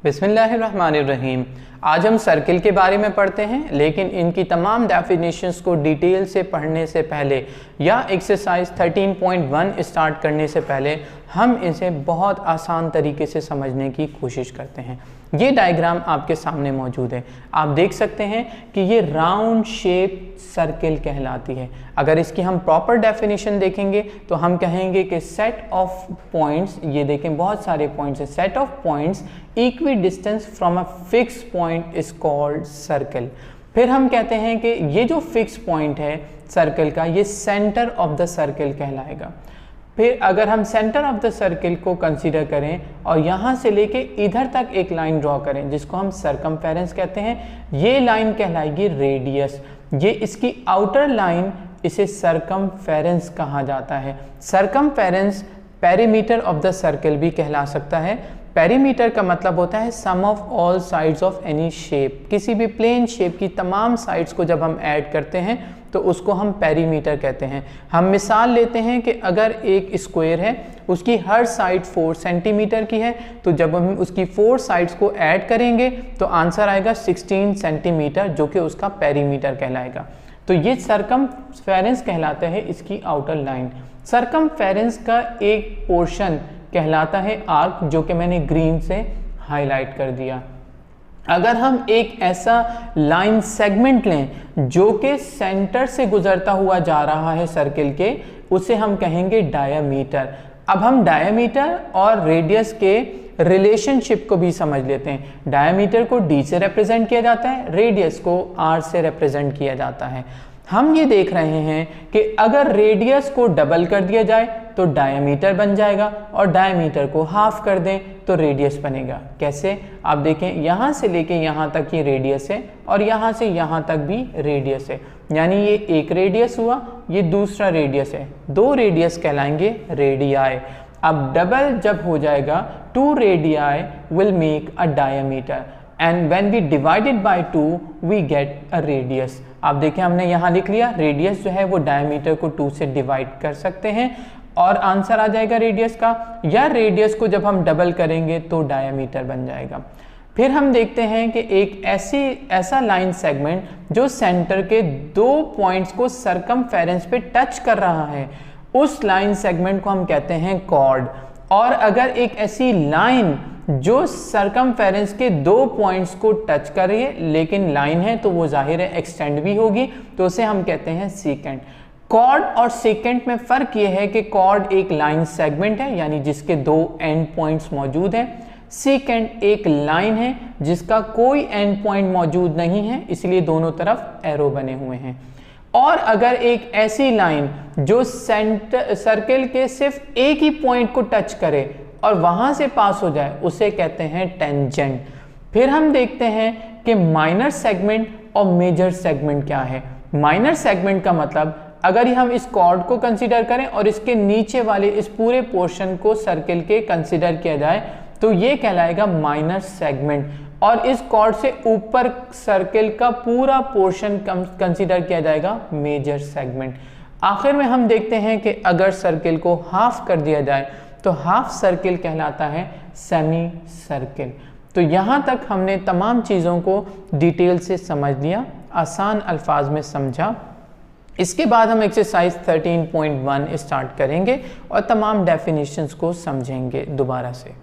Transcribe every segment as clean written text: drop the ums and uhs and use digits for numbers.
बिस्मिल्लाहिर्रहमानिर्रहीम। आज हम सर्किल के बारे में पढ़ते हैं, लेकिन इनकी तमाम डेफिनेशंस को डिटेल से पढ़ने से पहले या एक्सरसाइज 13.1 स्टार्ट करने से पहले हम इसे बहुत आसान तरीके से समझने की कोशिश करते हैं। ये डायग्राम आपके सामने मौजूद है, आप देख सकते हैं कि ये राउंड शेप सर्किल कहलाती है। अगर इसकी हम प्रॉपर डेफिनेशन देखेंगे तो हम कहेंगे कि सेट ऑफ पॉइंट्स, ये देखें बहुत सारे पॉइंट्स हैं, set of points equi distance from a fix point is called circle. फिर हम कहते हैं कि ये जो फिक्स पॉइंट है सर्कल का, ये सेंटर ऑफ द सर्कल कहलाएगा। फिर अगर हम सेंटर ऑफ द सर्किल को कंसीडर करें और यहाँ से लेके इधर तक एक लाइन ड्रॉ करें जिसको हम सरकमफेरेंस कहते हैं, ये लाइन कहलाएगी रेडियस। ये इसकी आउटर लाइन, इसे सरकमफेरेंस कहा जाता है। Circumference perimeter of the circle भी कहला सकता है। पेरीमीटर का मतलब होता है sum of all sides of any shape. किसी भी प्लेन शेप की तमाम साइड्स को जब हम ऐड करते हैं तो उसको हम पेरीमीटर कहते हैं। हम मिसाल लेते हैं कि अगर एक स्क्वायर है, उसकी हर साइड 4 सेंटीमीटर की है, तो जब हम उसकी 4 साइड्स को ऐड करेंगे तो आंसर आएगा 16 सेंटीमीटर, जो कि उसका पेरीमीटर कहलाएगा। तो ये सरकमफेरेंस कहलाता है इसकी आउटर लाइन। सरकमफेरेंस का एक पोर्शन कहलाता है आर्क, जो कि मैंने ग्रीन से हाईलाइट कर दिया। अगर हम एक ऐसा लाइन सेगमेंट लें जो कि सेंटर से गुजरता हुआ जा रहा है सर्किल के, उसे हम कहेंगे डायामीटर। अब हम डायामीटर और रेडियस के रिलेशनशिप को भी समझ लेते हैं। डायामीटर को d से रिप्रेजेंट किया जाता है, रेडियस को r से रिप्रेजेंट किया जाता है। हम ये देख रहे हैं कि अगर रेडियस को डबल कर दिया जाए तो डायामीटर बन जाएगा और डायामीटर को हाफ कर दें तो रेडियस बनेगा। कैसे? आप देखें, यहाँ से लेके यहाँ तक ये रेडियस है और यहाँ से यहाँ तक भी रेडियस है, यानी ये एक रेडियस हुआ, ये दूसरा रेडियस है। 2 रेडियस कहलाएंगे रेडियाई। अब डबल जब हो जाएगा, 2 radii will make a diameter and when we divided by 2 we get a radius. आप देखें, हमने यहाँ लिख लिया, रेडियस जो है वो डायमीटर को 2 से डिवाइड कर सकते हैं और आंसर आ जाएगा रेडियस का, या रेडियस को जब हम डबल करेंगे तो डायमीटर बन जाएगा। फिर हम देखते हैं कि एक ऐसा लाइन सेगमेंट जो सेंटर के 2 पॉइंट्स को सरकमफेरेंस पे टच कर रहा है, उस लाइन सेगमेंट को हम कहते हैं कॉर्ड। और अगर एक ऐसी लाइन जो सरकमफेरेंस के 2 पॉइंट्स को टच कर रही है लेकिन लाइन है तो वो जाहिर है एक्सटेंड भी होगी, तो उसे हम कहते हैं सीकेंट। कॉर्ड और सीकेंट में फ़र्क ये है कि कॉर्ड एक लाइन सेगमेंट है, यानी जिसके 2 एंड पॉइंट्स मौजूद हैं। सीकेंट एक लाइन है जिसका कोई एंड पॉइंट मौजूद नहीं है, इसलिए दोनों तरफ एरो बने हुए हैं। और अगर एक ऐसी लाइन जो सर्किल के सिर्फ एक ही पॉइंट को टच करे और वहां से पास हो जाए, उसे कहते हैं टेंजेंट। फिर हम देखते हैं कि माइनर सेगमेंट और मेजर सेगमेंट क्या है। माइनर सेगमेंट का मतलब, अगर हम इस कॉर्ड को कंसीडर करें और इसके नीचे वाले इस पूरे पोर्शन को सर्किल के कंसीडर किया जाए तो ये कहलाएगा माइनर सेगमेंट, और इस कॉर्ड से ऊपर सर्किल का पूरा पोर्शन कंसीडर किया जाएगा मेजर सेगमेंट। आखिर में हम देखते हैं कि अगर सर्किल को हाफ कर दिया जाए तो हाफ सर्किल कहलाता है सेमी सर्किल। तो यहाँ तक हमने तमाम चीज़ों को डिटेल से समझ लिया, आसान अल्फाज में समझा। इसके बाद हम एक्सरसाइज 13.1 स्टार्ट करेंगे और तमाम डेफिनेशंस को समझेंगे दोबारा से।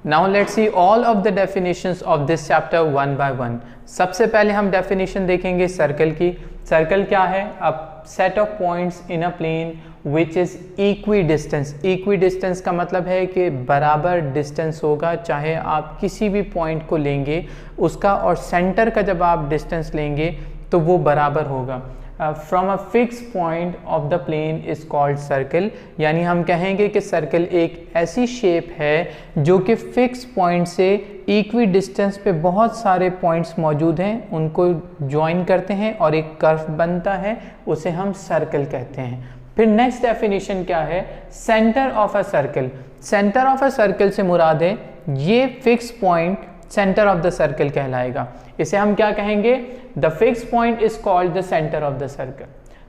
Now let's see all of the definitions of this chapter one by one. सबसे पहले हम डेफिनेशन देखेंगे सर्कल की। सर्कल क्या है? अब set of points in a plane which is equidistance. Equidistance का मतलब है कि बराबर डिस्टेंस होगा, चाहे आप किसी भी पॉइंट को लेंगे उसका और सेंटर का जब आप डिस्टेंस लेंगे तो वो बराबर होगा। From a fix point of the plane is called circle, यानी हम कहेंगे कि सर्कल एक ऐसी शेप है जो कि फिक्स पॉइंट से इक्वी डिस्टेंस पे बहुत सारे पॉइंट्स मौजूद हैं, उनको ज्वाइन करते हैं और एक कर्व बनता है, उसे हम सर्कल कहते हैं। फिर नेक्स्ट डेफिनेशन क्या है? Centre of a circle. Centre of a circle से मुराद है ये fix point centre of the circle कहलाएगा। इसे हम क्या कहेंगे? The fix point is called the centre of the circle.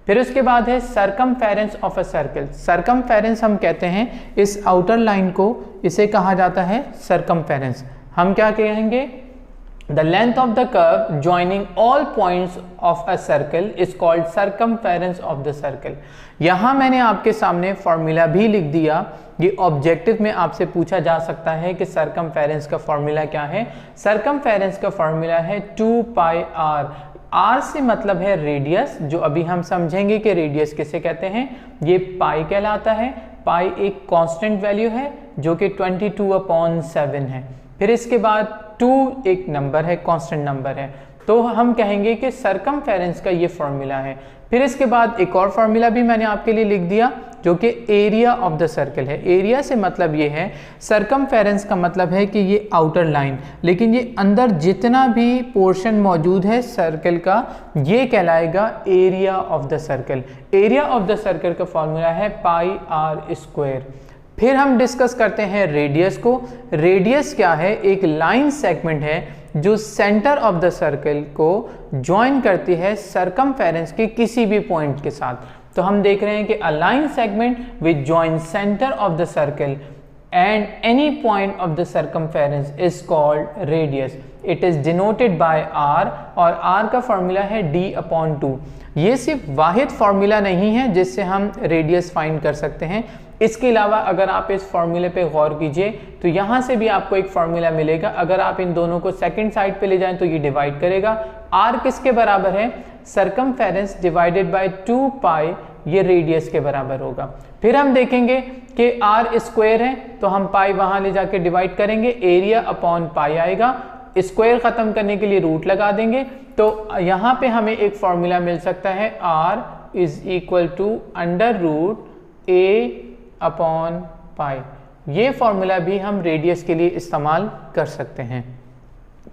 फिर उसके बाद है circumference of a circle. Circumference हम कहते हैं इस आउटर लाइन को, इसे कहा जाता है सरकमफेरेंस। हम क्या कहेंगे, The length of the curve joining all points of a circle is called circumference of the circle। यहाँ मैंने आपके सामने फॉर्मूला भी लिख दिया। ये ऑब्जेक्टिव में आपसे पूछा जा सकता है कि सरकमफेरेंस का फॉर्मूला क्या है। सरकमफेरेंस का फॉर्मूला है 2 पाई r। r से मतलब है रेडियस, जो अभी हम समझेंगे कि रेडियस किसे कहते हैं। ये पाई कहलाता है। पाई एक कांस्टेंट वैल्यू है जो कि 22/7 है। फिर इसके बाद 2 एक नंबर है, कांस्टेंट नंबर है, तो हम कहेंगे कि सरकमफेरेंस का ये फॉर्मूला है। फिर इसके बाद एक और फॉर्मूला भी मैंने आपके लिए लिख दिया जो कि एरिया ऑफ द सर्कल है। एरिया से मतलब ये है, सरकमफेरेंस का मतलब है कि ये आउटर लाइन, लेकिन ये अंदर जितना भी पोर्शन मौजूद है सर्कल का, ये कहलाएगा area of the circle. Area of the circle का फॉर्मूला है पाई r स्क्वायर। फिर हम डिस्कस करते हैं रेडियस को। रेडियस क्या है, एक लाइन सेगमेंट है जो सेंटर ऑफ द सर्कल को ज्वाइन करती है सरकमफेरेंस के किसी भी पॉइंट के साथ। तो हम देख रहे हैं कि अ line segment which join centre of the circle and any point of the circumference is called radius. It is denoted by r, और r का फॉर्मूला है d/2। ये सिर्फ वाहिद फॉर्मूला नहीं है जिससे हम रेडियस फाइंड कर सकते हैं। इसके अलावा अगर आप इस फॉर्मूले पे गौर कीजिए तो यहाँ से भी आपको एक फॉर्मूला मिलेगा। अगर आप इन दोनों को सेकंड साइड पे ले जाएं तो ये डिवाइड करेगा। r किसके बराबर है, सरकमफेरेंस डिवाइडेड बाय 2 पाई, ये रेडियस के बराबर होगा। फिर हम देखेंगे कि r स्क्वायर है तो हम पाई वहाँ ले जाके डिवाइड करेंगे, एरिया अपॉन पाई आएगा। स्क्वायर ख़त्म करने के लिए रूट लगा देंगे, तो यहाँ पे हमें एक फॉर्मूला मिल सकता है r is equal to √a upon pi. ये फॉर्मूला भी हम रेडियस के लिए इस्तेमाल कर सकते हैं।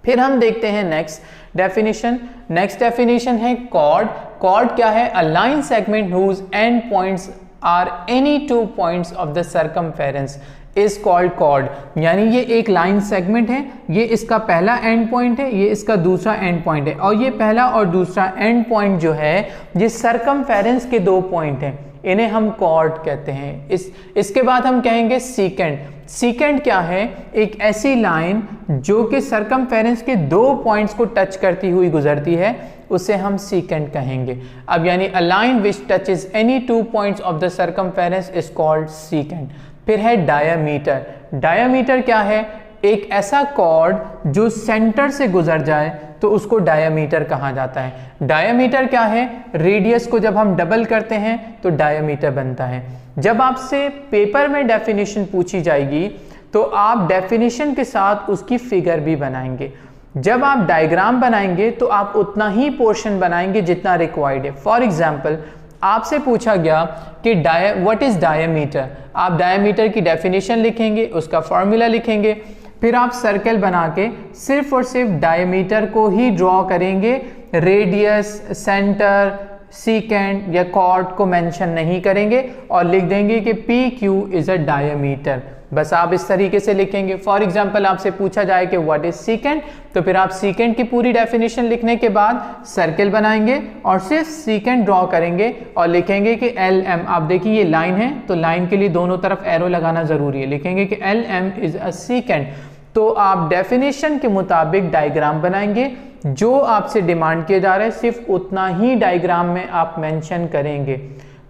फिर हम देखते हैं नेक्स्ट डेफिनेशन। नेक्स्ट डेफिनेशन है कॉर्ड। कॉर्ड क्या है, a line segment whose end points are any 2 points of the circumference is called chord. यानी ये एक लाइन सेगमेंट है, ये इसका पहला एंड पॉइंट है, ये इसका दूसरा एंड पॉइंट है, और ये पहला और दूसरा एंड पॉइंट जो है ये सरकमफेरेंस के 2 पॉइंट हैं, इन्हें हम कॉर्ड कहते हैं। इसके बाद हम कहेंगे सीकेंट। सीकेंट क्या है, एक ऐसी लाइन जो कि सरकमफेरेंस के 2 पॉइंट्स को टच करती हुई गुजरती है, उसे हम सीकेंट कहेंगे। अब यानी a line which touches any 2 points of the circumference is called secant. फिर है डायामीटर। डायामीटर क्या है, एक ऐसा कॉर्ड जो सेंटर से गुजर जाए तो उसको डायामीटर कहा जाता है। डायामीटर क्या है, रेडियस को जब हम डबल करते हैं तो डायामीटर बनता है। जब आपसे पेपर में डेफिनेशन पूछी जाएगी तो आप डेफिनेशन के साथ उसकी फिगर भी बनाएंगे। जब आप डायग्राम बनाएंगे तो आप उतना ही पोर्शन बनाएंगे जितना रिक्वायर्ड है। फॉर एग्जाम्पल आपसे पूछा गया कि व्हाट इज डायामीटर, आप डायामीटर की डेफिनेशन लिखेंगे, उसका फॉर्मूला लिखेंगे, फिर आप सर्कल बना के सिर्फ और सिर्फ डायमीटर को ही ड्रॉ करेंगे, रेडियस, सेंटर, सीकेंट या कॉर्ड को मेंशन नहीं करेंगे और लिख देंगे कि PQ इज अ डायमीटर। बस आप इस तरीके से लिखेंगे। फॉर एग्जांपल आपसे पूछा जाए कि व्हाट इज सीकेंट, तो फिर आप सीकेंट की पूरी डेफिनेशन लिखने के बाद सर्कल बनाएंगे और सिर्फ सीकेंट ड्रॉ करेंगे और लिखेंगे कि LM। आप देखिए ये लाइन है तो लाइन के लिए दोनों तरफ एरो लगाना जरूरी है, लिखेंगे कि LM इज अ सीकेंट। तो आप डेफिनेशन के मुताबिक डायग्राम बनाएंगे, जो आपसे डिमांड किया जा रहा है सिर्फ उतना ही डायग्राम में आप मेंशन करेंगे।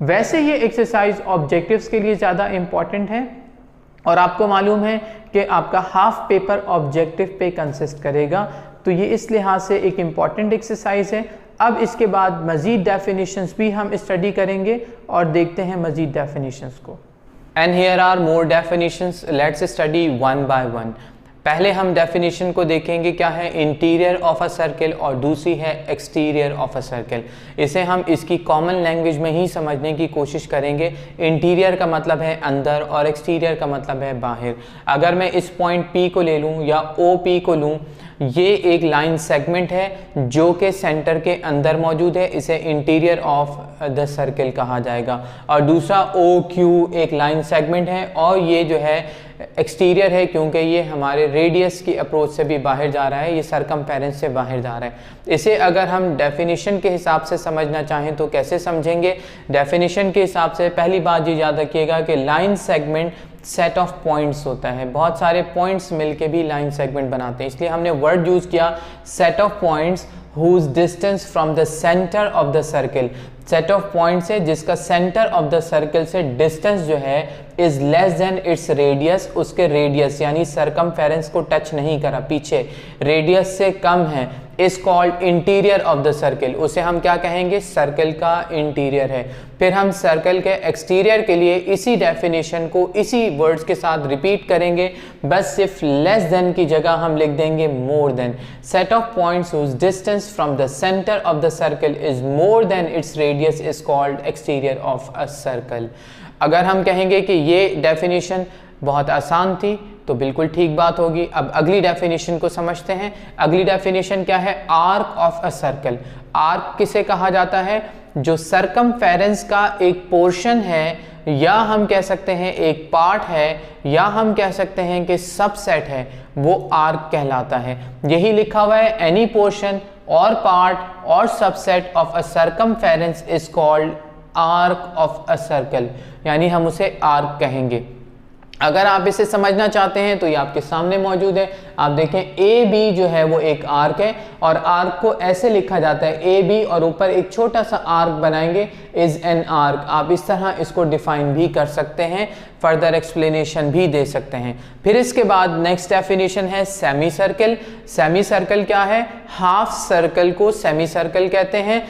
वैसे ये एक्सरसाइज ऑब्जेक्टिव्स के लिए ज़्यादा इंपॉर्टेंट है और आपको मालूम है कि आपका हाफ पेपर ऑब्जेक्टिव पे कंसिस्ट करेगा, तो ये इस लिहाज से एक इम्पॉर्टेंट एक्सरसाइज है। अब इसके बाद मज़ीद डेफिनेशंस भी हम स्टडी करेंगे और देखते हैं मज़ीद डेफिनेशंस को। And here are more definitions, let's study one by one. पहले हम डेफिनेशन को देखेंगे, क्या है इंटीरियर ऑफ अ सर्कल और दूसरी है एक्सटीरियर ऑफ अ सर्कल। इसे हम इसकी कॉमन लैंग्वेज में ही समझने की कोशिश करेंगे। इंटीरियर का मतलब है अंदर और एक्सटीरियर का मतलब है बाहर। अगर मैं इस पॉइंट P को ले लूँ या OP को लूँ, ये एक लाइन सेगमेंट है जो कि सेंटर के अंदर मौजूद है, इसे इंटीरियर ऑफ द सर्कल कहा जाएगा। और दूसरा OQ एक लाइन सेगमेंट है और ये जो है एक्सटीरियर है क्योंकि ये हमारे रेडियस की अप्रोच से भी बाहर जा रहा है, ये सरकमफेरेंस से बाहर जा रहा है। इसे अगर हम डेफिनेशन के हिसाब से समझना चाहें तो कैसे समझेंगे? डेफिनेशन के हिसाब से पहली बात ये याद रखिएगा कि line segment set of points होता है, बहुत सारे पॉइंट्स मिलके भी लाइन सेगमेंट बनाते हैं, इसलिए हमने वर्ड यूज़ किया set of points whose distance from the center of the circle। Set of points है जिसका सेंटर ऑफ द सर्कल से डिस्टेंस जो है is less then its radius, उसके रेडियस यानी सरकमफेरेंस को टच नहीं करा, पीछे रेडियस से कम है, is called interior of the circle. उसे हम क्या कहेंगे? सर्कल का इंटीरियर है। फिर हम सर्कल के एक्सटीरियर के लिए इसी डेफिनेशन को इसी वर्ड्स के साथ रिपीट करेंगे, बस सिर्फ लेस देन की जगह हम लिख देंगे more than. Set of points whose distance from the centre of the circle is more than its radius is called exterior of a circle. अगर हम कहेंगे कि ये डेफिनेशन बहुत आसान थी तो बिल्कुल ठीक बात होगी। अब अगली डेफिनेशन को समझते हैं। अगली डेफिनेशन क्या है? Arc of a circle. Arc किसे कहा जाता है? जो सरकमफेरेंस का एक पोर्शन है, या हम कह सकते हैं एक पार्ट है, या हम कह सकते हैं कि सबसेट है, वो आर्क कहलाता है। यही लिखा हुआ है, एनी पोर्शन और पार्ट और subset of a circumference is called arc of a circle, यानी हम उसे आर्क कहेंगे। अगर आप इसे समझना चाहते हैं तो ये आपके सामने मौजूद है। आप देखें ए बी जो है वो एक आर्क है, और आर्क को ऐसे लिखा जाता है ए बी और ऊपर एक छोटा सा आर्क बनाएंगे, इज एन आर्क। आप इस तरह इसको डिफाइन भी कर सकते हैं, फर्दर एक्सप्लेनेशन भी दे सकते हैं। फिर इसके बाद नेक्स्ट डेफिनेशन है सेमी सर्कल। सेमी सर्कल क्या है? हाफ सर्कल को सेमी सर्कल कहते हैं।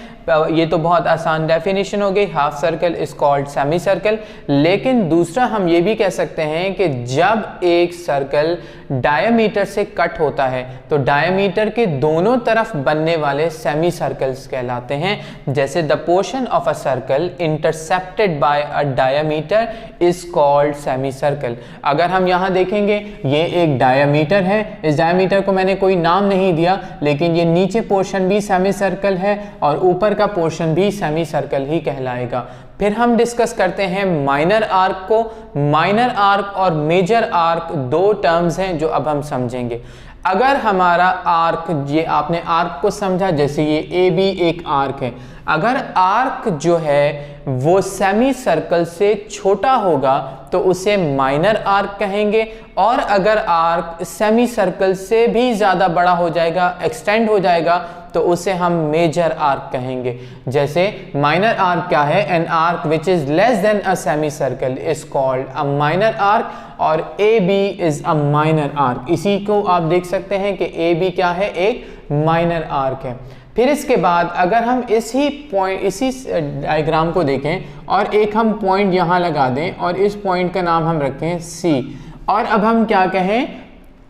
ये तो बहुत आसान डेफिनेशन हो गई, half circle is called semi circle. लेकिन दूसरा हम ये भी कह सकते हैं कि जब एक सर्कल डायमीटर से कट होता है तो डायमीटर के दोनों तरफ बनने वाले सेमी सर्कल्स कहलाते हैं। जैसे the portion of a circle intercepted bye a diameter is called semi circle. अगर हम यहाँ देखेंगे ये एक डायमीटर है, इस डायमीटर को मैंने कोई नाम नहीं दिया, लेकिन ये नीचे पोर्शन भी सेमी सर्कल है और ऊपर का पोर्शन भी सेमी सर्कल ही कहलाएगा। फिर हम डिस्कस करते हैं माइनर आर्क को। माइनर आर्क और मेजर आर्क दो टर्म्स हैं जो अब हम समझेंगे। अगर हमारा आर्क, ये आपने आर्क को समझा, जैसे ये ए बी एक आर्क है, अगर आर्क जो है वो सेमी सर्कल से छोटा होगा तो उसे माइनर आर्क कहेंगे, और अगर आर्क सेमी सर्कल से भी ज़्यादा बड़ा हो जाएगा, एक्सटेंड हो जाएगा, तो उसे हम मेजर आर्क कहेंगे। जैसे माइनर आर्क क्या है? An arc which is less than a semi circle is called a minor arc, और A B is a minor arc. इसी को आप देख सकते हैं कि ए बी क्या है? एक माइनर आर्क है। फिर इसके बाद अगर हम इसी डायग्राम को देखें और एक हम पॉइंट यहाँ लगा दें और इस पॉइंट का नाम हम रखें सी, और अब हम क्या कहें?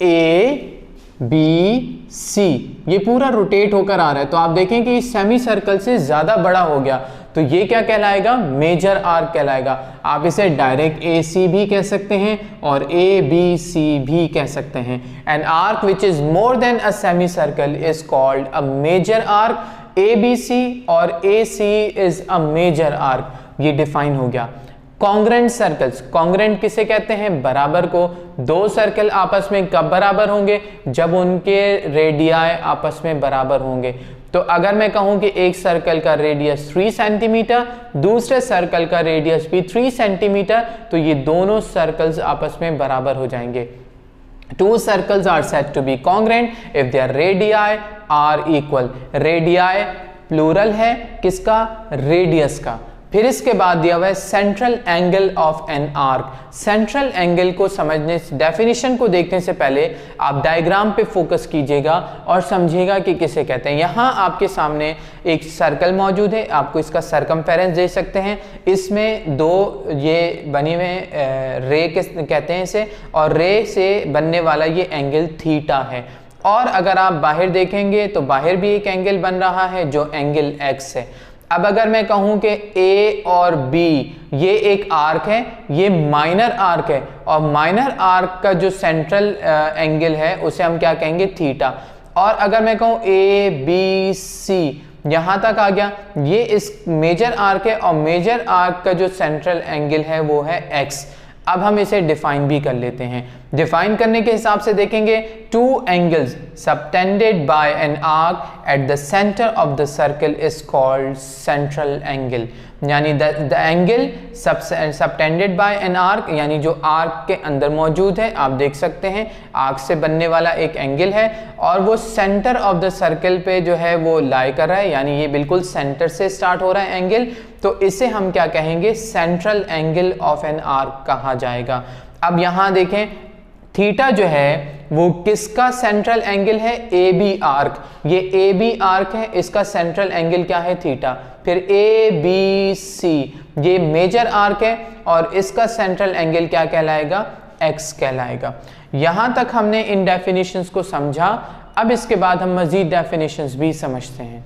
ए बी सी, ये पूरा रोटेट होकर आ रहा है, तो आप देखें कि सेमी सर्कल से ज़्यादा बड़ा हो गया, तो ये क्या कहलाएगा? मेजर आर्क कहलाएगा। आप इसे डायरेक्ट ए सी भी कह सकते हैं और ए बी सी भी कह सकते हैं। An arc which is more than a semi circle is called a major arc. A B C और A C is a major arc, ये डिफाइन हो गया। कॉन्ग्रेंट सर्कल्स, कॉन्ग्रेंट किसे कहते हैं? बराबर को। दो सर्कल आपस में कब बराबर होंगे? जब उनके रेडियाई आपस में बराबर होंगे। तो अगर मैं कहूं कि एक सर्कल का रेडियस 3 सेंटीमीटर, दूसरे सर्कल का रेडियस भी 3 सेंटीमीटर, तो ये दोनों सर्कल्स आपस में बराबर हो जाएंगे। Two circles are said to be congruent if their radii are equal। Radii plural है किसका? रेडियस का। फिर इसके बाद दिया हुआ है central angle of an arc. Central angle को समझने, डेफिनेशन को देखने से पहले आप डायग्राम पे फोकस कीजिएगा और समझिएगा कि किसे कहते हैं। यहाँ आपके सामने एक सर्कल मौजूद है, आपको इसका सरकमफेरेंस दे सकते हैं। इसमें दो ये बने हुए रे कहते हैं इसे, और रे से बनने वाला ये एंगल थीटा है। और अगर आप बाहर देखेंगे तो बाहर भी एक एंगल बन रहा है जो एंगल एक्स है। अब अगर मैं कहूं कि ए और बी ये एक आर्क है, ये माइनर आर्क है, और माइनर आर्क का जो सेंट्रल एंगल है उसे हम क्या कहेंगे? थीटा। और अगर मैं कहूं ए बी सी, यहां तक आ गया, ये इस मेजर आर्क है, और मेजर आर्क का जो सेंट्रल एंगल है वो है एक्स। अब हम इसे डिफाइन भी कर लेते हैं। डिफाइन करने के हिसाब से देखेंगे, two angles subtended by an arc at the centre of the circle is called central angle. यानी the angle subtended by an arc, यानी जो आर्क के अंदर मौजूद है, आप देख सकते हैं आर्क से बनने वाला एक एंगल है और वो सेंटर ऑफ द सर्कल पे जो है वो लाई कर रहा है, यानी ये बिल्कुल सेंटर से स्टार्ट हो रहा है एंगल, तो इसे हम क्या कहेंगे, central angle of an arc कहा जाएगा। अब यहाँ देखें थीटा जो है वो किसका सेंट्रल एंगल है, ए बी आर्क, ये ए बी आर्क है, इसका सेंट्रल एंगल क्या है, थीटा। फिर ए बी सी ये मेजर आर्क है और इसका सेंट्रल एंगल क्या कहलाएगा, एक्स कहलाएगा। यहां तक हमने इन डेफिनेशंस को समझा। अब इसके बाद हम मजीद डेफिनेशंस भी समझते हैं।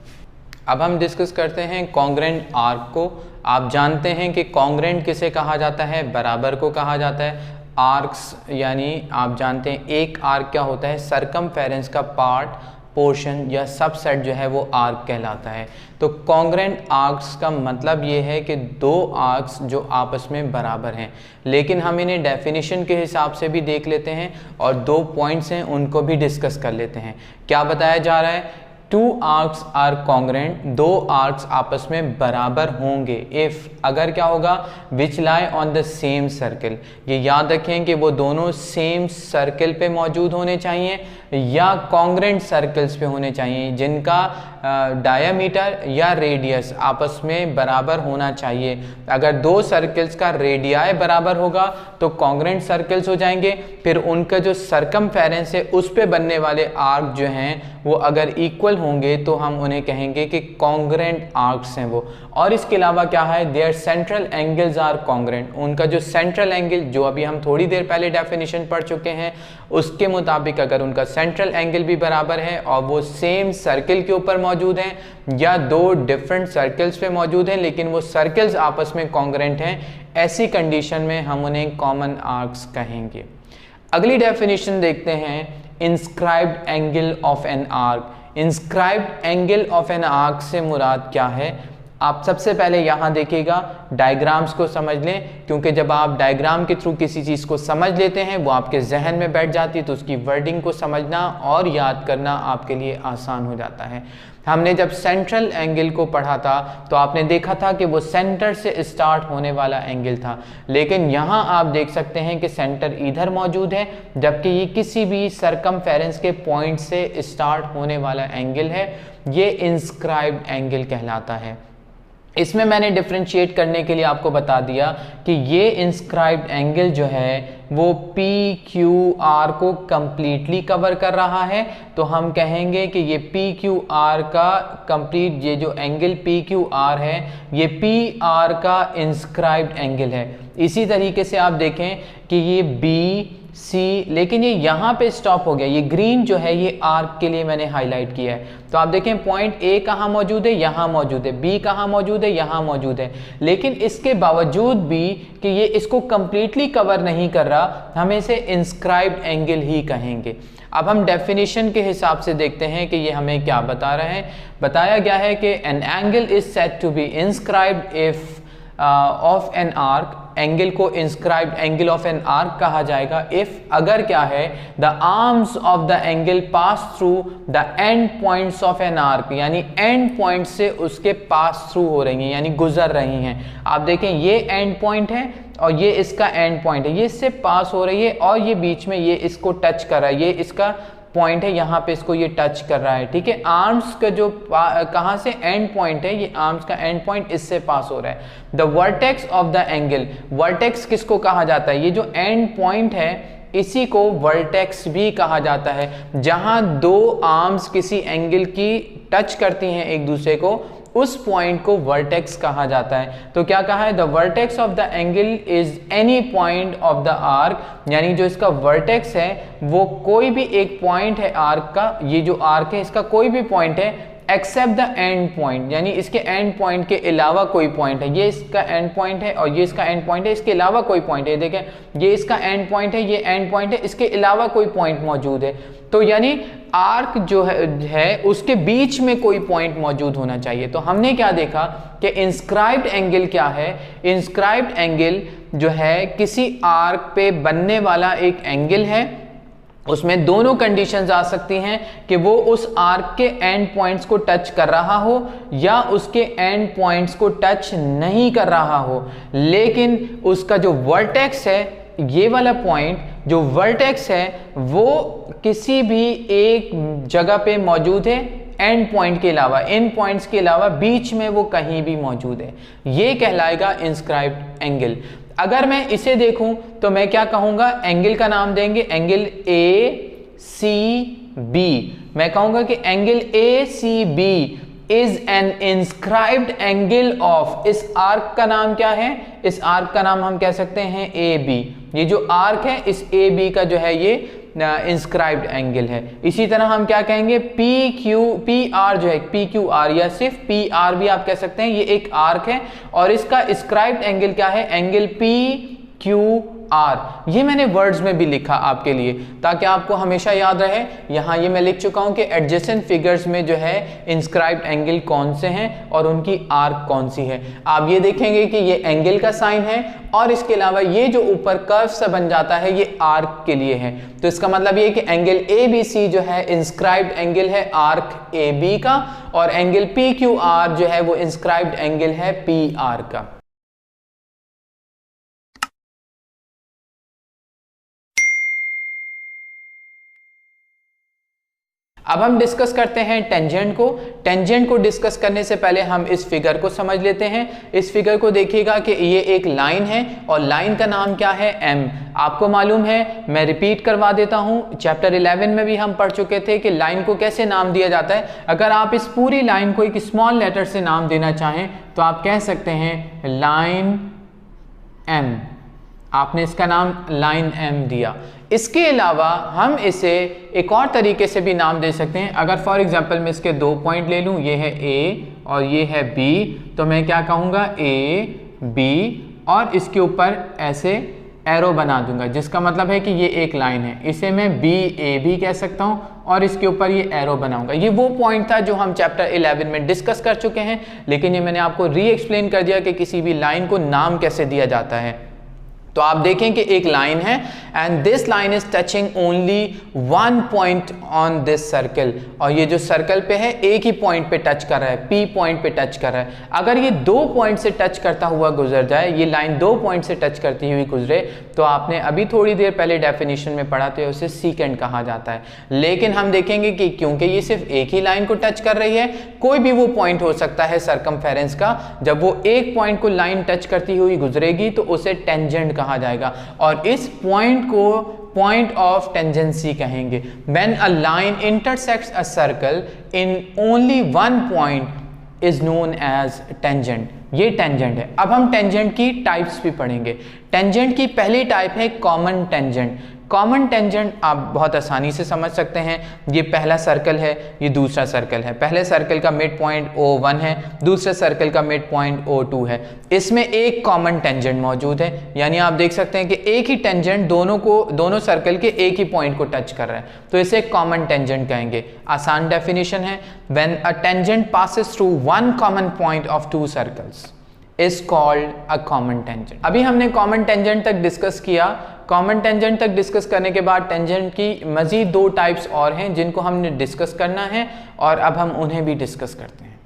अब हम डिस्कस करते हैं कॉन्ग्रेंट आर्क को। आप जानते हैं कि कॉन्ग्रेंट किसे कहा जाता है, बराबर को कहा जाता है। आर्क्स यानी आप जानते हैं एक आर्क क्या होता है, सरकमफेरेंस का पार्ट, पोर्शन या सबसेट जो है वो आर्क कहलाता है। तो कॉन्ग्रेंट आर्क्स का मतलब ये है कि दो आर्क्स जो आपस में बराबर हैं, लेकिन हम इन्हें डेफिनेशन के हिसाब से भी देख लेते हैं और दो पॉइंट्स हैं उनको भी डिस्कस कर लेते हैं। क्या बताया जा रहा है, टू आर्क्स आर कॉन्ग्रेंट, दो आर्क्स आपस में बराबर होंगे इफ, अगर क्या होगा, which lie on the same circle. ये याद रखें कि वो दोनों सेम सर्कल पे मौजूद होने चाहिए या कॉन्ग्रेंट सर्कल्स पे होने चाहिए जिनका डायामीटर या रेडियस आपस में बराबर होना चाहिए। अगर दो सर्कल्स का रेडियाई बराबर होगा तो कॉन्ग्रेंट सर्कल्स हो जाएंगे, फिर उनका जो सरकमफेरेंस है उस पे बनने वाले आर्क जो हैं वो अगर इक्वल होंगे तो हम उन्हें कहेंगे कि कॉन्ग्रेंट आर्क्स हैं वो। और इसके अलावा क्या है, their central angles are congruent, उनका जो सेंट्रल एंगल जो अभी हम थोड़ी देर पहले डेफिनेशन पढ़ चुके हैं उसके मुताबिक अगर उनका सेंट्रल एंगल भी बराबर है और वो सेम सर्कल के ऊपर मौजूद हैं या दो डिफरेंट सर्कल्स पे मौजूद हैं लेकिन वो सर्कल्स आपस में कॉन्ग्रेंट हैं, ऐसी कंडीशन में हम उन्हें कॉमन आर्क्स कहेंगे। अगली डेफिनेशन देखते हैं, inscribed angle of an arc. Inscribed angle of an arc से मुराद क्या है, आप सबसे पहले यहाँ देखिएगा, डायग्राम्स को समझ लें, क्योंकि जब आप डायग्राम के थ्रू किसी चीज़ को समझ लेते हैं वो आपके जहन में बैठ जाती है तो उसकी वर्डिंग को समझना और याद करना आपके लिए आसान हो जाता है। हमने जब सेंट्रल एंगल को पढ़ा था तो आपने देखा था कि वो सेंटर से स्टार्ट होने वाला एंगल था, लेकिन यहाँ आप देख सकते हैं कि सेंटर इधर मौजूद है जबकि ये किसी भी सरकमफेरेंस के पॉइंट से स्टार्ट होने वाला एंगल है, ये इंस्क्राइब्ड एंगल कहलाता है। इसमें मैंने डिफरेंशिएट करने के लिए आपको बता दिया कि ये इंस्क्राइब्ड एंगल जो है वो पी क्यू आर को कंप्लीटली कवर कर रहा है, तो हम कहेंगे कि ये पी क्यू आर का कंप्लीट, ये जो एंगल पी क्यू आर है ये पी आर का इंस्क्राइब्ड एंगल है। इसी तरीके से आप देखें कि ये बी सी, लेकिन ये यहाँ पे स्टॉप हो गया, ये ग्रीन जो है ये आर्क के लिए मैंने हाईलाइट किया है। तो आप देखें पॉइंट ए कहाँ मौजूद है, यहाँ मौजूद है, बी कहाँ मौजूद है, यहाँ मौजूद है, लेकिन इसके बावजूद भी कि ये इसको कंप्लीटली कवर नहीं कर रहा, हम इसे इंस्क्राइब्ड एंगल ही कहेंगे। अब हम डेफिनेशन के हिसाब से देखते हैं कि ये हमें क्या बता रहे हैं। बताया गया है कि an angle is said to be inscribed if of an arc, angle को inscribed angle of an arc कहा जाएगा इफ, अगर क्या है, the arms of the angle pass through the end points of an arc, यानी end point से उसके pass through हो रही हैं, यानी गुजर रही हैं। आप देखें ये एंड पॉइंट है और ये इसका एंड पॉइंट है, ये इससे पास हो रही है और ये बीच में ये इसको टच कर रहा है, ये इसका पॉइंट है, यहाँ पे इसको ये टच कर रहा है, ठीक है। आर्म्स का जो कहाँ से एंड पॉइंट है, ये आर्म्स का एंड पॉइंट इससे पास हो रहा है। The vertex of the angle, vertex किसको कहा जाता है, ये जो एंड पॉइंट है इसी को वर्टेक्स भी कहा जाता है, जहां दो आर्म्स किसी एंगल की टच करती हैं एक दूसरे को, उस पॉइंट को वर्टेक्स कहा जाता है। तो क्या कहा है, the vertex of the angle is any point of the arc, यानी जो इसका वर्टेक्स है वो कोई भी एक पॉइंट है आर्क का, ये जो आर्क है इसका कोई भी पॉइंट है एक्सेप्ट द एंड पॉइंट, यानी इसके एंड पॉइंट के अलावा कोई पॉइंट है, ये इसका एंड पॉइंट है और ये इसका एंड पॉइंट है, इसके अलावा कोई पॉइंट है, देखें ये इसका एंड पॉइंट है, ये एंड पॉइंट है, इसके अलावा कोई पॉइंट मौजूद है। तो यानी आर्क जो है उसके बीच में कोई पॉइंट मौजूद होना चाहिए। तो हमने क्या देखा कि इंस्क्राइब्ड एंगल क्या है, इंस्क्राइब्ड एंगल जो है किसी आर्क पे बनने वाला एक एंगल है उसमें दोनों कंडीशंस आ सकती हैं कि वो उस आर्क के एंड पॉइंट्स को टच कर रहा हो या उसके एंड पॉइंट्स को टच नहीं कर रहा हो, लेकिन उसका जो वर्टेक्स है, ये वाला पॉइंट जो वर्टेक्स है वो किसी भी एक जगह पे मौजूद है एंड पॉइंट के अलावा, इन पॉइंट्स के अलावा बीच में वो कहीं भी मौजूद है, ये कहलाएगा इंस्क्राइब्ड एंगल। अगर मैं इसे देखूं तो मैं क्या कहूंगा, एंगल का नाम देंगे एंगल ए सी बी। मैं कहूंगा कि angle A C B is an inscribed angle of, इस आर्क का नाम क्या है, इस आर्क का नाम हम कह सकते हैं ए बी। ये जो आर्क है इस ए बी का जो है ये इंस्क्राइब्ड एंगल है। इसी तरह हम क्या कहेंगे, पी आर जो है, पी क्यू आर या सिर्फ पी आर भी आप कह सकते हैं, ये एक आर्क है और इसका इंस्क्राइब्ड एंगल क्या है, एंगल पी क्यू आर। ये मैंने वर्ड्स में भी लिखा आपके लिए ताकि आपको हमेशा याद रहे। यहाँ ये मैं लिख चुका हूँ कि एडजेसेंट फिगर्स में जो है इंस्क्राइब्ड एंगल कौन से हैं और उनकी आर्क कौन सी है। आप ये देखेंगे कि ये एंगल का साइन है और इसके अलावा ये जो ऊपर कर्व सा बन जाता है ये आर्क के लिए है। तो इसका मतलब ये कि एंगल ए बी सी जो है इंस्क्राइब्ड एंगल है आर्क ए बी का, और एंगल पी क्यू आर जो है वो इंस्क्राइब्ड एंगल है पी आर का। अब हम डिस्कस करते हैं टेंजेंट को। टेंजेंट को डिस्कस करने से पहले हम इस फिगर को समझ लेते हैं। इस फिगर को देखिएगा कि ये एक लाइन है और लाइन का नाम क्या है, एम। आपको मालूम है, मैं रिपीट करवा देता हूं, चैप्टर 11 में भी हम पढ़ चुके थे कि लाइन को कैसे नाम दिया जाता है। अगर आप इस पूरी लाइन को एक स्मॉल लेटर से नाम देना चाहें तो आप कह सकते हैं लाइन एम। आपने इसका नाम लाइन एम दिया। इसके अलावा हम इसे एक और तरीके से भी नाम दे सकते हैं। अगर फॉर एग्जांपल मैं इसके 2 पॉइंट ले लूं, ये है ए और ये है बी, तो मैं क्या कहूँगा, ए बी, और इसके ऊपर ऐसे एरो बना दूंगा जिसका मतलब है कि ये एक लाइन है। इसे मैं बी ए बी कह सकता हूँ और इसके ऊपर ये एरो बनाऊंगा। ये वो पॉइंट था जो हम चैप्टर 11 में डिस्कस कर चुके हैं, लेकिन ये मैंने आपको री एक्सप्लेन कर दिया कि किसी भी लाइन को नाम कैसे दिया जाता है। तो आप देखें कि एक लाइन है and this line is touching only 1 point on this circle, और ये जो सर्कल पे है एक ही पॉइंट पे टच कर रहा है, पी पॉइंट पे टच कर रहा है। अगर ये 2 पॉइंट से टच करता हुआ गुजर जाए, ये लाइन 2 पॉइंट से टच करती हुई गुजरे, तो आपने अभी थोड़ी देर पहले डेफिनेशन में पढ़ा तो उसे सीकेंट कहा जाता है। लेकिन हम देखेंगे कि क्योंकि ये सिर्फ एक ही लाइन को टच कर रही है, कोई भी वो पॉइंट हो सकता है सरकमफेरेंस का, जब वो एक पॉइंट को लाइन टच करती हुई गुजरेगी तो उसे टेंजेंट कहा जाएगा, और इस पॉइंट को पॉइंट ऑफ टेंजेंसी कहेंगे। When a line intersects a circle in only one point is known as tangent। ये टेंजेंट है। अब हम टेंजेंट की टाइप्स भी पढ़ेंगे। टेंजेंट की पहली टाइप है कॉमन टेंजेंट। कॉमन टेंजेंट आप बहुत आसानी से समझ सकते हैं। ये पहला सर्कल है, ये दूसरा सर्कल है। पहले सर्कल का मिड पॉइंट O1 है, दूसरे सर्कल का मिड पॉइंट O2 है। इसमें एक कॉमन टेंजेंट मौजूद है, यानी आप देख सकते हैं कि एक ही टेंजेंट दोनों सर्कल के एक ही पॉइंट को टच कर रहा है, तो इसे कॉमन टेंजेंट कहेंगे। आसान डेफिनेशन है, when a tangent passes through one common point of 2 circles is called a common tangent. अभी हमने कॉमन टेंजेंट तक डिस्कस किया। कॉमन टेंजेंट तक डिस्कस करने के बाद टेंजेंट की मजीद 2 टाइप्स और हैं जिनको हमने डिस्कस करना है, और अब हम उन्हें भी डिस्कस करते हैं।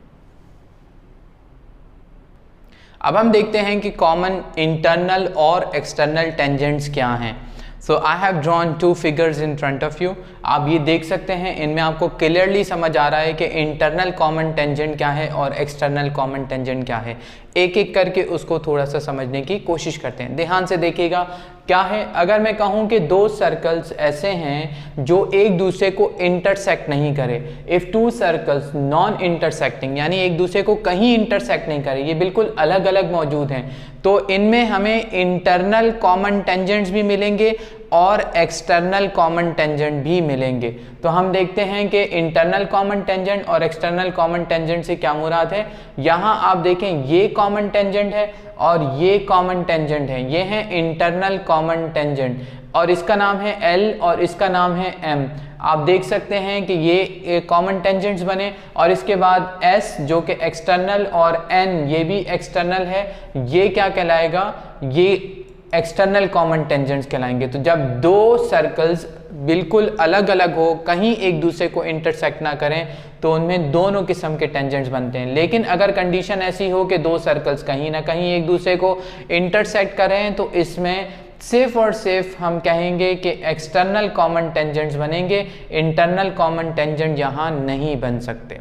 अब हम देखते हैं कि कॉमन इंटरनल और एक्सटर्नल टेंजेंट्स क्या हैं। So I have drawn 2 figures in front of you. आप ये देख सकते हैं, इनमें आपको क्लियरली समझ आ रहा है कि इंटरनल कॉमन टेंजेंट क्या है और एक्सटर्नल कॉमन टेंजेंट क्या है। एक एक करके उसको थोड़ा सा समझने की कोशिश करते हैं। ध्यान से देखिएगा क्या है। अगर मैं कहूँ कि 2 सर्कल्स ऐसे हैं जो एक दूसरे को इंटरसेक्ट नहीं करे, इफ़ 2 सर्कल्स नॉन इंटरसेक्टिंग, यानी एक दूसरे को कहीं इंटरसेक्ट नहीं करे, ये बिल्कुल अलग अलग मौजूद हैं, तो इनमें हमें इंटरनल कॉमन टेंजेंट्स भी मिलेंगे और एक्सटर्नल कॉमन टेंजेंट भी मिलेंगे। तो हम देखते हैं कि इंटरनल कॉमन टेंजेंट और एक्सटर्नल कॉमन टेंजेंट से क्या मुराद है। यहाँ आप देखें, ये कॉमन टेंजेंट है और ये कॉमन टेंजेंट है, ये है इंटरनल कॉमन टेंजेंट, और इसका नाम है L और इसका नाम है M। आप देख सकते हैं कि ये कॉमन टेंजेंट्स बने, और इसके बाद S जो कि एक्सटर्नल और N ये भी एक्सटर्नल है, ये क्या कहलाएगा, ये एक्सटर्नल कॉमन टेंजेंट्स कहलाएंगे। तो जब दो सर्कल्स बिल्कुल अलग अलग हो, कहीं एक दूसरे को इंटरसेक्ट ना करें, तो उनमें दोनों किस्म के टेंजेंट्स बनते हैं। लेकिन अगर कंडीशन ऐसी हो कि दो सर्कल्स कहीं ना कहीं एक दूसरे को इंटरसेक्ट करें, तो इसमें सिर्फ और सिर्फ हम कहेंगे कि एक्सटर्नल कॉमन टेंजेंट्स बनेंगे, इंटरनल कॉमन टेंजेंट यहाँ नहीं बन सकते।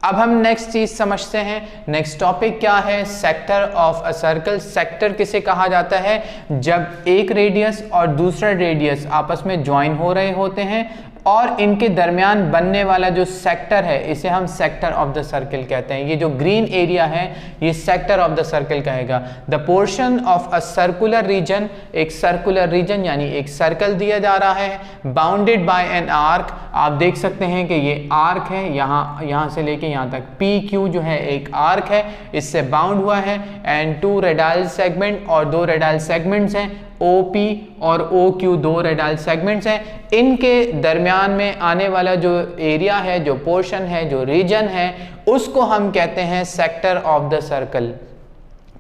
अब हम नेक्स्ट चीज समझते हैं। नेक्स्ट टॉपिक क्या है? Sector of a circle. Sector किसे कहा जाता है? जब एक रेडियस और दूसरा रेडियस आपस में ज्वाइन हो रहे होते हैं और इनके दरमियान बनने वाला जो सेक्टर है, इसे हम सेक्टर ऑफ द सर्कल कहते हैं। ये जो ग्रीन एरिया है, ये सेक्टर ऑफ द सर्कल कहेगा। The portion of a circular reason, एक सर्कुलर रीजन यानी एक सर्कल दिया जा रहा है, बाउंडेड बाय एन आर्क। आप देख सकते हैं कि ये आर्क है, यहाँ से लेके यहाँ तक पी क्यू जो है एक आर्क है, इससे बाउंड हुआ है। एंड टू रेडाइल सेगमेंट, और दो रेडाइल सेगमेंट्स हैं, OP और OQ, दो रेडाइल सेगमेंट्स हैं। इनके दरमियान में आने वाला जो एरिया है, जो पोर्शन है, जो रीजन है, उसको हम कहते हैं सेक्टर ऑफ द सर्कल।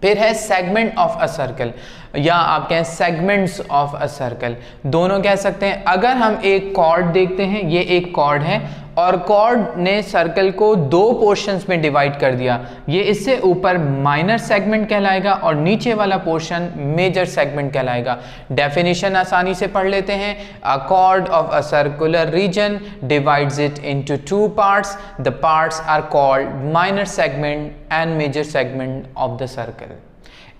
फिर है सेगमेंट ऑफ अ सर्कल, या आप कहें सेगमेंट्स ऑफ अ सर्कल, दोनों कह सकते हैं। अगर हम एक कॉर्ड देखते हैं, ये एक कॉर्ड है और कॉर्ड ने सर्कल को दो पोर्शंस में डिवाइड कर दिया, ये इससे ऊपर माइनर सेगमेंट कहलाएगा और नीचे वाला पोर्शन मेजर सेगमेंट कहलाएगा। डेफिनेशन आसानी से पढ़ लेते हैं। A chord of a circular region divides it into two parts, the parts are called minor segment and major segment of the circle.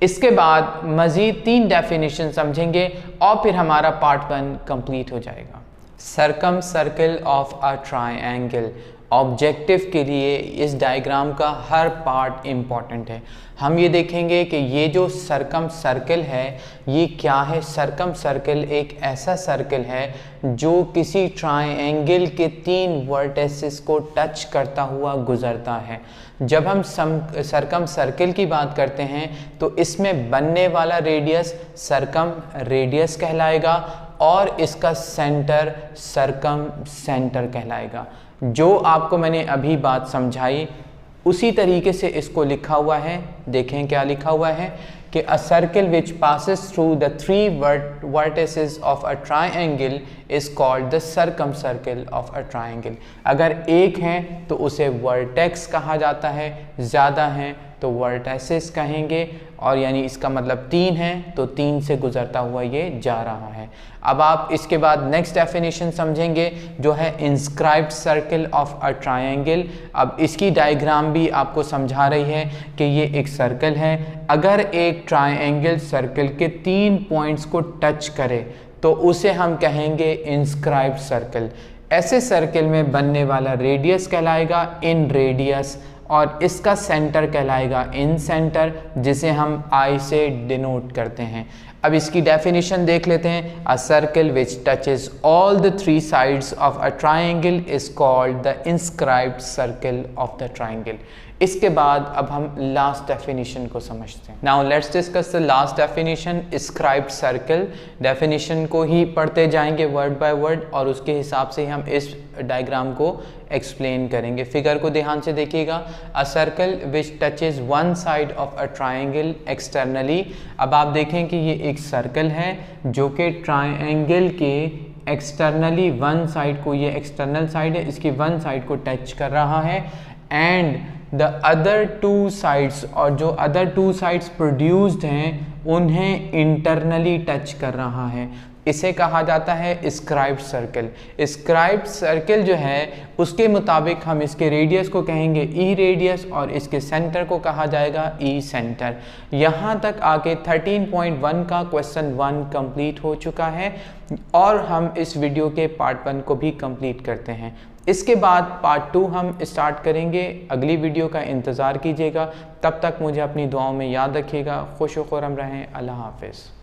इसके बाद मजीद 3 डेफिनेशन समझेंगे और फिर हमारा पार्ट 1 कंप्लीट हो जाएगा। Circum circle of a triangle, objective के लिए इस डायग्राम का हर पार्ट इम्पॉर्टेंट है। हम ये देखेंगे कि ये जो सर्कम सर्कल है ये क्या है। सर्कम सर्कल एक ऐसा सर्कल है जो किसी ट्रायंगल के 3 वर्टेसेस को टच करता हुआ गुजरता है। जब हम सर्कम सर्कल की बात करते हैं तो इसमें बनने वाला रेडियस सर्कम रेडियस कहलाएगा और इसका सेंटर सर्कम सेंटर कहलाएगा। जो आपको मैंने अभी बात समझाई उसी तरीके से इसको लिखा हुआ है। देखें क्या लिखा हुआ है कि a circle which passes through the 3 vertices of a triangle is called the circum circle of a triangle. अगर एक है तो उसे वर्टेक्स कहा जाता है, ज़्यादा हैं तो वर्टेसेस कहेंगे, और यानी इसका मतलब 3 है तो 3 से गुजरता हुआ ये जा रहा है। अब आप इसके बाद नेक्स्ट डेफिनेशन समझेंगे जो है inscribed circle of a triangle. अब इसकी डायग्राम भी आपको समझा रही है कि ये एक सर्कल है। अगर एक ट्रायंगल सर्कल के 3 पॉइंट्स को टच करे तो उसे हम कहेंगे इंस्क्राइब्ड सर्कल। ऐसे सर्कल में बनने वाला रेडियस कहलाएगा इन रेडियस और इसका सेंटर कहलाएगा इन सेंटर, जिसे हम I से डिनोट करते हैं। अब इसकी डेफिनेशन देख लेते हैं। A circle which touches all the 3 sides of a triangle is called the inscribed circle of the triangle. इसके बाद अब हम लास्ट डेफिनेशन को समझते हैं। Now let's discuss the last definition, inscribed circle. Definition को ही पढ़ते जाएंगे वर्ड बाय वर्ड और उसके हिसाब से ही हम इस डायग्राम को एक्सप्लेन करेंगे। फिगर को ध्यान से देखिएगा। A circle which touches one side of a triangle externally. अब आप देखें कि ये एक सर्कल है जो कि ट्रायंगल के एक्सटर्नली वन साइड को, ये एक्सटर्नल साइड है, इसकी वन साइड को टच कर रहा है। एंड द अदर 2 साइड्स, और जो अदर 2 साइड्स प्रोड्यूस्ड हैं उन्हें इंटरनली टच कर रहा है। इसे कहा जाता है स्क्राइब्ड सर्कल। स्क्राइब्ड सर्कल जो है उसके मुताबिक हम इसके रेडियस को कहेंगे ई रेडियस और इसके सेंटर को कहा जाएगा ई सेंटर। यहाँ तक आके 13.1 का क्वेश्चन 1 कंप्लीट हो चुका है और हम इस वीडियो के पार्ट 1 को भी कंप्लीट करते हैं। इसके बाद पार्ट 2 हम स्टार्ट करेंगे। अगली वीडियो का इंतज़ार कीजिएगा। तब तक मुझे अपनी दुआओं में याद रखिएगा। खुश व खुर्रम रहें। अल्लाह हाफ़िज़।